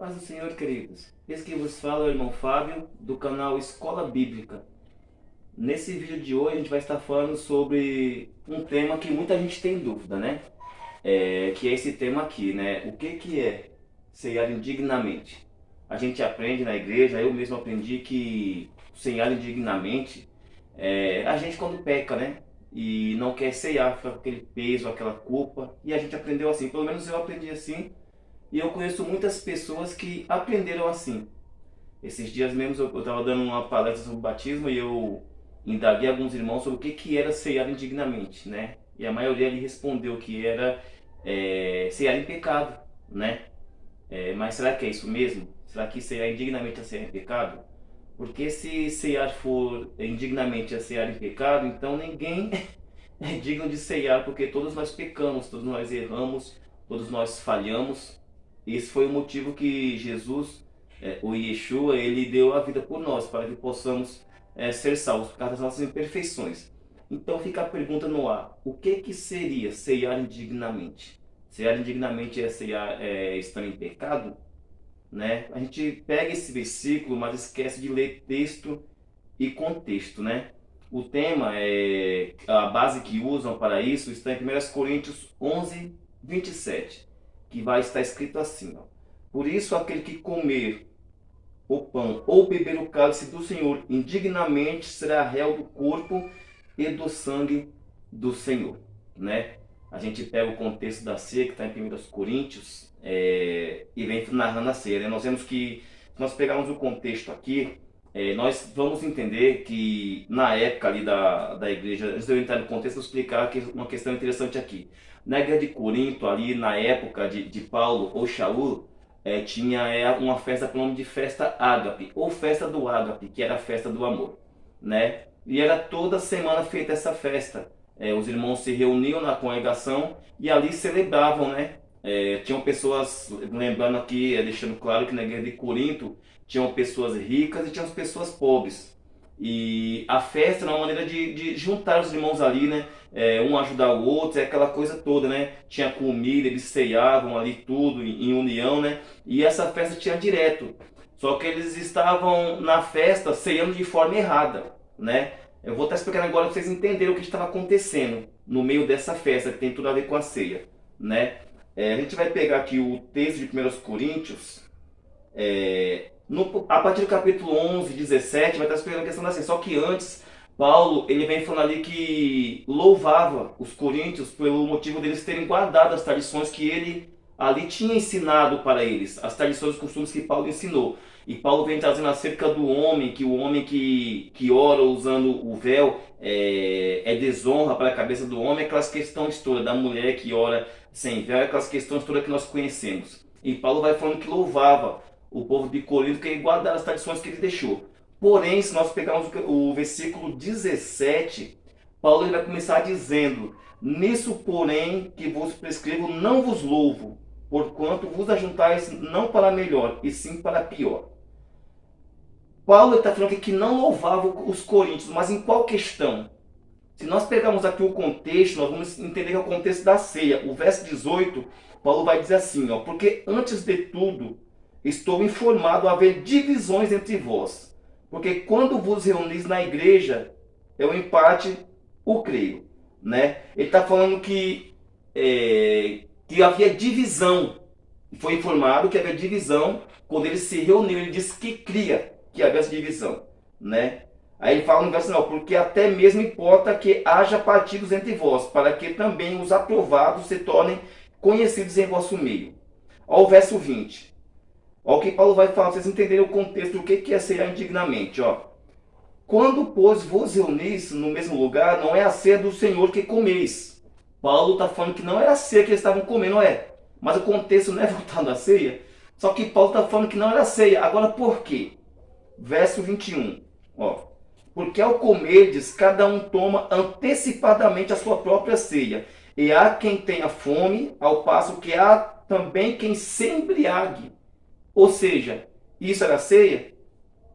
Paz do Senhor, queridos. Esse que vos fala é o irmão Fábio, do canal Escola Bíblica. Nesse vídeo de hoje a gente vai estar falando sobre um tema que muita gente tem dúvida, né? Que é esse tema aqui, né? O que é ceiar indignamente? A gente aprende na igreja, eu mesmo aprendi que ceiar indignamente é a gente quando peca, né? E não quer ceiar, fica com aquele peso, aquela culpa. E a gente aprendeu assim, pelo menos eu aprendi assim. E eu conheço muitas pessoas que aprenderam assim. Esses dias mesmo eu estava dando uma palestra sobre batismo e eu indaguei alguns irmãos sobre o que era ceiar indignamente, né? E a maioria ali respondeu que era ceiar em pecado, né? Mas será que é isso mesmo? Será que ceiar indignamente é ceiar em pecado? Porque se ceiar for indignamente a ceiar em pecado, então ninguém é digno de ceiar, porque todos nós pecamos, todos nós erramos, todos nós falhamos. Esse foi o motivo que Jesus, o Yeshua, ele deu a vida por nós, para que possamos ser salvos por causa das nossas imperfeições. Então fica a pergunta no ar: o que seria ceiar indignamente? Ceiar indignamente é ceiar estando em pecado? Né? A gente pega esse versículo, mas esquece de ler texto e contexto, né? O tema, a base que usam para isso está em 1 Coríntios 11, 27, que vai estar escrito assim, ó: por isso aquele que comer o pão ou beber o cálice do Senhor indignamente será réu do corpo e do sangue do Senhor, né? A gente pega o contexto da ceia que está em 1 Coríntios e vem narrando a ceia, né? Nós vemos que, se nós pegarmos o contexto aqui, nós vamos entender que na época ali da igreja, antes de eu entrar no contexto, eu vou explicar uma questão interessante aqui. Na igreja de Corinto, ali na época de Paulo ou Shaul, tinha uma festa com o nome de festa ágape, ou festa do ágape, que era a festa do amor, né? E era toda semana feita essa festa. Os irmãos se reuniam na congregação e ali celebravam, né? Tinham pessoas, lembrando aqui, deixando claro que na igreja de Corinto, tinham pessoas ricas e tinham as pessoas pobres. E a festa era uma maneira de juntar os irmãos ali, né? Um ajudar o outro, aquela coisa toda, né? Tinha comida, eles ceiavam ali tudo em união, né? E essa festa tinha direto. Só que eles estavam na festa ceando de forma errada, né? Eu vou estar explicando agora para vocês entenderem o que estava acontecendo no meio dessa festa, que tem tudo a ver com a ceia, né? A gente vai pegar aqui o texto de 1 Coríntios, a partir do capítulo 11, 17, vai estar explicando a questão da ceia. Só que antes, Paulo, ele vem falando ali que louvava os coríntios pelo motivo deles terem guardado as tradições que ele ali tinha ensinado para eles, as tradições e costumes que Paulo ensinou. E Paulo vem trazendo acerca do homem, que o homem que ora usando o véu é desonra para a cabeça do homem, aquelas questões todas, da mulher que ora sem véu, aquelas questões todas que nós conhecemos. E Paulo vai falando que louvava o povo de Corinto, que guardava as tradições que ele deixou. Porém, se nós pegarmos o versículo 17, Paulo ele vai começar dizendo: nisso, porém, que vos prescrevo, não vos louvo, porquanto vos ajuntais não para melhor, e sim para pior. Paulo está falando aqui que não louvava os coríntios, mas em qual questão? Se nós pegarmos aqui o contexto, nós vamos entender que é o contexto da ceia. O verso 18, Paulo vai dizer assim, ó: porque antes de tudo estou informado a haver divisões entre vós, porque quando vos reunis na igreja, eu em parte o creio, né? Ele está falando que havia divisão. Foi informado que havia divisão quando ele se reuniu. Ele disse que cria que havia essa divisão, né? Aí ele fala no verso 9: porque até mesmo importa que haja partidos entre vós, para que também os aprovados se tornem conhecidos em vosso meio. Olha o verso 20. Olha o que Paulo vai falar, para vocês entenderem o contexto do que é ceiar indignamente. Ó: quando, pois, vos reunis no mesmo lugar, não é a ceia do Senhor que comeis. Paulo está falando que não era a ceia que eles estavam comendo, não é? Mas o contexto não é voltado à ceia. Só que Paulo está falando que não era a ceia. Agora por quê? Verso 21. Ó: porque ao comerdes, cada um toma antecipadamente a sua própria ceia. E há quem tenha fome, ao passo que há também quem se embriague. Ou seja, isso era ceia?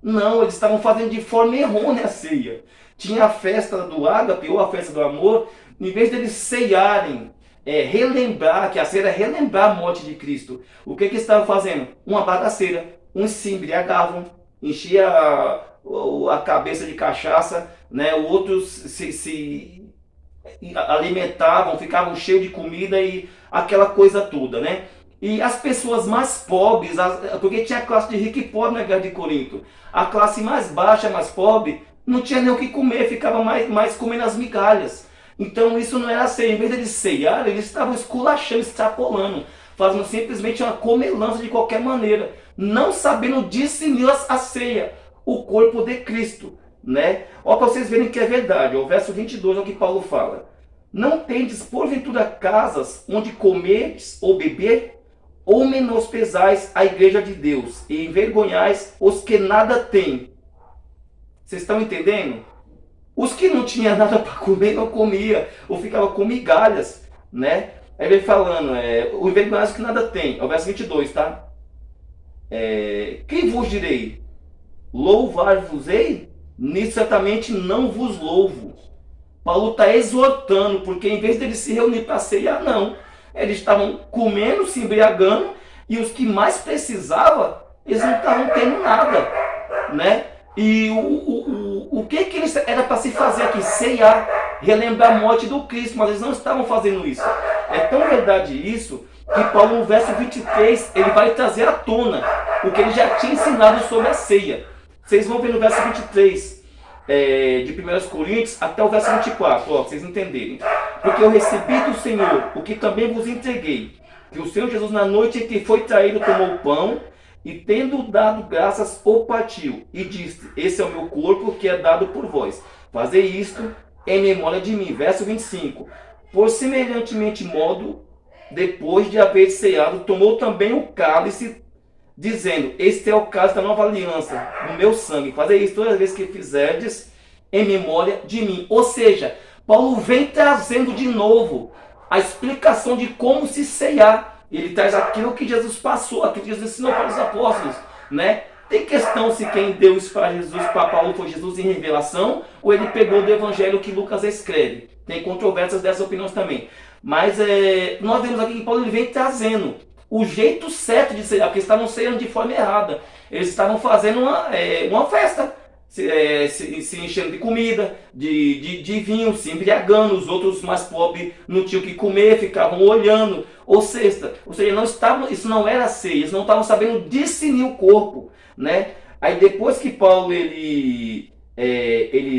Não, eles estavam fazendo de forma errônea a ceia. Tinha a festa do ágape, ou a festa do amor, em vez deles ceiarem relembrar, que a ceia era relembrar a morte de Cristo. O que eles estavam fazendo? Uma bagaceira. Uns se embriagavam, enchia a cabeça de cachaça, né? Outros se alimentavam, ficavam cheios de comida e aquela coisa toda, né? E as pessoas mais pobres, porque tinha a classe de rico e pobre na guerra de Corinto, a classe mais baixa, mais pobre, não tinha nem o que comer, ficava mais comendo as migalhas. Então isso não era ceia. Em vez de eles ceiar, eles estavam esculachando, extrapolando, fazendo simplesmente uma comelança de qualquer maneira, não sabendo discernir a ceia, o corpo de Cristo, né? Olha para vocês verem que é verdade. O verso 22 é o que Paulo fala. Não tendes porventura casas onde comerdes ou beber, ou menospezais a igreja de Deus e envergonhais os que nada têm. Vocês estão entendendo? Os que não tinham nada para comer não comia, ou ficava com migalhas, né? Aí vem falando, o envergonhais os que nada têm. É o verso 22, tá? Quem vos direi? Louvar-vos-ei? Nisso certamente não vos louvo. Paulo está exortando, porque em vez deles se reunir para ceiar, não. Eles estavam comendo, se embriagando, e os que mais precisavam, eles não estavam tendo nada, né? E o que eles era para se fazer aqui? Ceiar, relembrar a morte do Cristo, mas eles não estavam fazendo isso. É tão verdade isso, que Paulo, no verso 23, ele vai trazer à tona o que ele já tinha ensinado sobre a ceia. Vocês vão ver no verso 23, de 1 Coríntios, até o verso 24, ó, vocês entenderem. Porque eu recebi do Senhor o que também vos entreguei, que o Senhor Jesus, na noite em que foi traído, tomou o pão, e tendo dado graças, o partiu, e disse: esse é o meu corpo que é dado por vós. Fazei isto em memória de mim. Verso 25. Por semelhantemente modo, depois de haver ceado, tomou também o cálice, dizendo: este é o cálice da nova aliança, do meu sangue. Fazei isso todas as vezes que fizerdes, em memória de mim. Ou seja, Paulo vem trazendo de novo a explicação de como se ceiar. Ele traz aquilo que Jesus passou, aquilo que Jesus ensinou para os apóstolos, né? Tem questão se quem deu isso para Jesus, para Paulo, foi Jesus em revelação, ou ele pegou do evangelho que Lucas escreve. Tem controvérsias dessas opiniões também. Mas nós vemos aqui que Paulo ele vem trazendo o jeito certo de ceiar, porque eles estavam ceando de forma errada. Eles estavam fazendo uma festa, se enchendo de comida, de vinho, se embriagando. Os outros mais pobres não tinham o que comer, ficavam olhando. Ou seja, não estavam, isso não era ceia, eles não estavam sabendo discernir o corpo, né? Aí depois que Paulo ele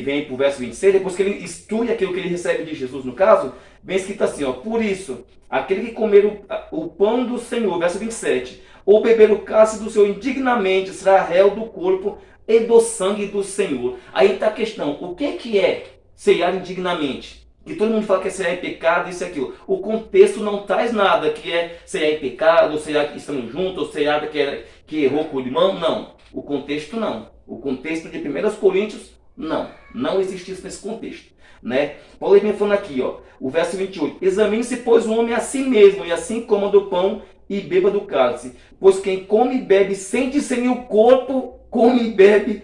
vem para o verso 26, depois que ele instrui aquilo que ele recebe de Jesus, no caso, vem escrito assim, ó: por isso, aquele que comer o pão do Senhor, verso 27, ou beber o cálice do Senhor indignamente, será réu do corpo e do sangue do Senhor. Aí está a questão: o que é ceiar indignamente? Que todo mundo fala que é ceiar em pecado, isso e aquilo. O contexto não traz nada que é ceiar em pecado, ou ceiar que estamos juntos, ou ceiar que errou com o irmão. Não. O contexto não. O contexto de 1 Coríntios, não. Não existe isso nesse contexto, né? Paulo vem falando aqui, ó, o verso 28. Examine-se, pois, o homem a si mesmo, e assim coma do pão e beba do cálice. Pois quem come e bebe sem discernir o corpo, come e bebe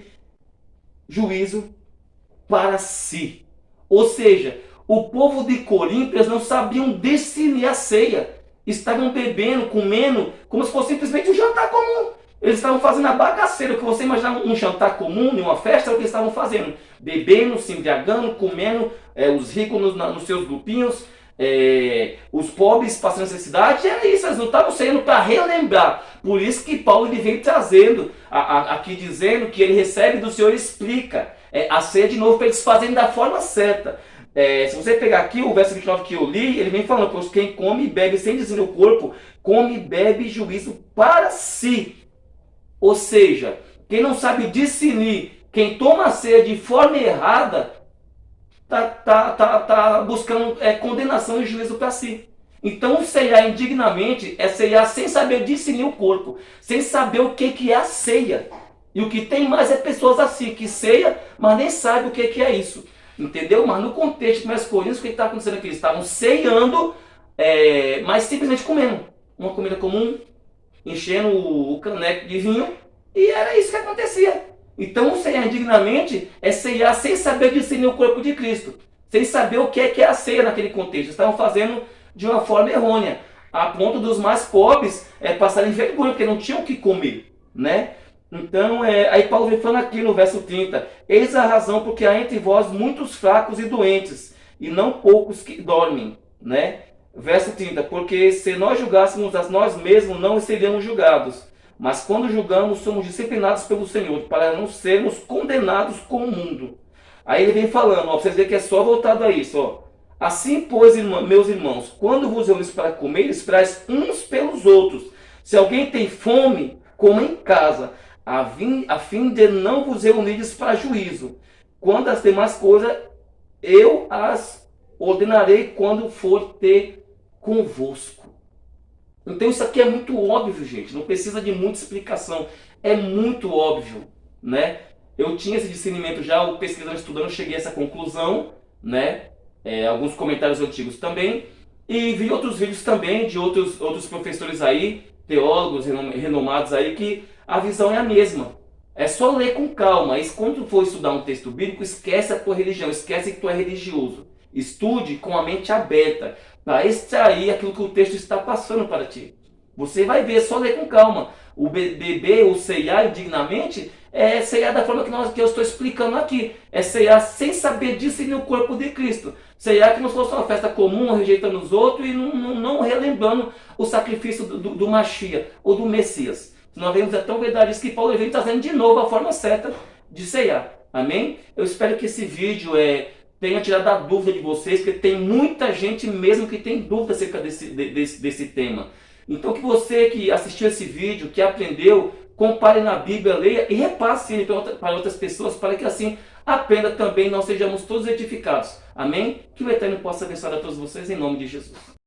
juízo para si. Ou seja, o povo de Corinto, eles não sabiam discernir a ceia. Estavam bebendo, comendo, como se fosse simplesmente um jantar comum. Eles estavam fazendo a bagaceira, o que você imagina um jantar comum, em uma festa, é o que eles estavam fazendo. Bebendo, se embriagando, comendo, os ricos nos seus grupinhos, os pobres passando necessidade. Era isso, eles não estavam saindo para relembrar. Por isso que Paulo ele vem trazendo, aqui dizendo que ele recebe do Senhor e explica a ceia de novo para eles fazerem da forma certa. Se você pegar aqui o verso 29 que eu li, ele vem falando: pois quem come e bebe sem discernir o corpo, come e bebe juízo para si. Ou seja, quem não sabe discernir, quem toma a ceia de forma errada, tá buscando condenação e juízo para si. Então, ceiar indignamente é ceiar sem saber discernir o corpo, sem saber o que é a ceia. E o que tem mais é pessoas assim, que ceia, mas nem sabe o que é isso. Entendeu? Mas no contexto de 1 Coríntios, o que está acontecendo aqui? Eles estavam ceando, mas simplesmente comendo. Uma comida comum, enchendo o caneco de vinho, e era isso que acontecia. Então, ceiar indignamente é ceiar sem saber discernir o corpo de Cristo, sem saber o que é a ceia naquele contexto. Estavam fazendo de uma forma errônea, a ponto dos mais pobres passarem vergonha, porque não tinham o que comer, né? Então, aí Paulo vem falando aqui no verso 30, eis a razão porque há entre vós muitos fracos e doentes, e não poucos que dormem, né? Verso 30, porque se nós julgássemos a nós mesmos, não seríamos julgados, mas quando julgamos, somos disciplinados pelo Senhor, para não sermos condenados com o mundo. Aí ele vem falando, ó, pra vocês verem que é só voltado a isso, ó. Assim, pois, meus irmãos, quando vos reunis para comer, esperais uns pelos outros. Se alguém tem fome, coma em casa, a fim de não vos reunires para juízo. Quando as demais coisas, eu as ordenarei quando for ter convosco. Então isso aqui é muito óbvio, gente. Não precisa de muita explicação. É muito óbvio, né? Eu tinha esse discernimento já, pesquisando, estudando, cheguei a essa conclusão, né? Alguns comentários antigos também. E vi outros vídeos também de outros professores aí, teólogos renomados aí, que a visão é a mesma. É só ler com calma. E quando for estudar um texto bíblico, esquece a tua religião, esquece que tu é religioso. Estude com a mente aberta, para extrair aquilo que o texto está passando para ti. Você vai ver, é só ler com calma. O beber, o ceiar indignamente, é ceiar da forma que eu estou explicando aqui. É ceiar sem saber discernir o corpo de Cristo. Ceiar que não fosse uma festa comum, rejeitando os outros e não relembrando o sacrifício do Machia ou do Messias. Nós vemos, é tão verdade isso que Paulo vem trazendo de novo a forma certa de ceiar. Amém? Eu espero que esse vídeo tenha tirado a dúvida de vocês, porque tem muita gente mesmo que tem dúvida acerca desse tema. Então que você que assistiu esse vídeo, que aprendeu, compare na Bíblia, leia e repasse ele para outras pessoas, para que assim aprenda também, nós sejamos todos edificados. Amém? Que o Eterno possa abençoar a todos vocês em nome de Jesus.